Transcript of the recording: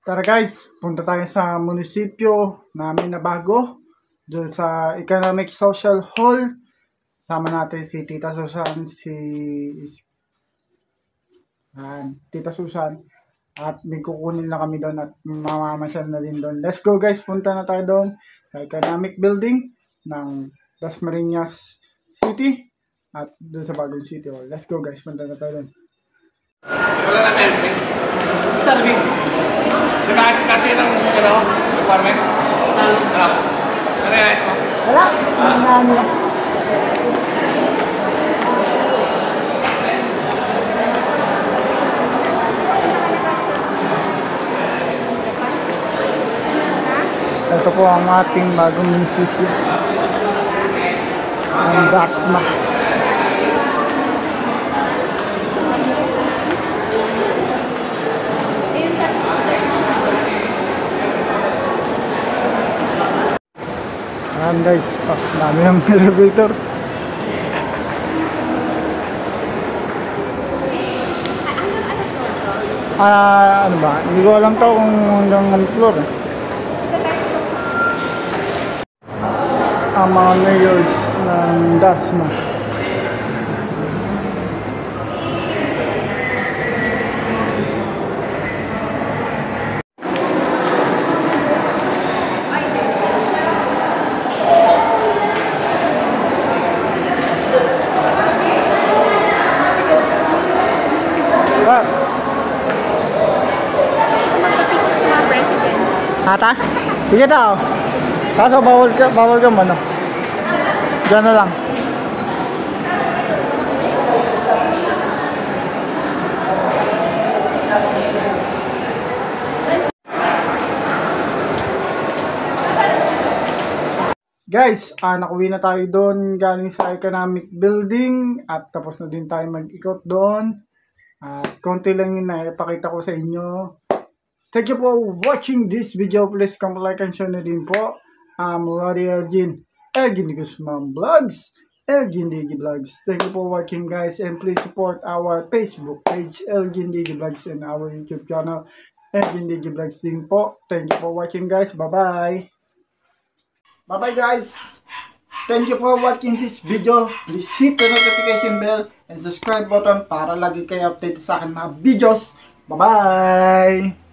Tara guys, punta tayo sa munisipyo namin na bago. Doon sa Economic Social Hall. Sama natin si Tita Susan, Tita Susan. At may kukunin lang kami doon at mamamasyal na din doon. Let's go guys, punta na tayo doon sa Economic Building ng Dasmariñas City. At doon sa bagong City Hall. Let's go guys, punta na tayo doon. Wala na entry. Serving. Nag-kasi ng requirement? Ano yung mo? Wala. Ano? Ito po ang ating bagong munisipyo. Ang Dasma. Ayan guys, dami ng elevator. Ano ba? Hindi ko alam to kung hanggang anong floor. Ang mga mayors ng Dasma. Ata? Sige daw. Kaso bawal ka ano? Diyan na lang. Guys, nakuwi na tayo doon galing sa Economic Building at tapos na din tayo mag-ikot doon. Konti lang yun na ipakita ko sa inyo. Thank you for watching this video. Please comment, like, and share na din po. Lori Elgin Guzman Vlogs. Elgin Digi Vlogs. Thank you for watching guys. And please support our Facebook page, Elgin Digi Vlogs, and our YouTube channel, Elgin Digi Vlogs din po. Thank you for watching guys. Bye-bye. Bye-bye guys. Thank you for watching this video. Please hit the notification bell and subscribe button para lagi kayo update sa akin mga videos. Bye-bye.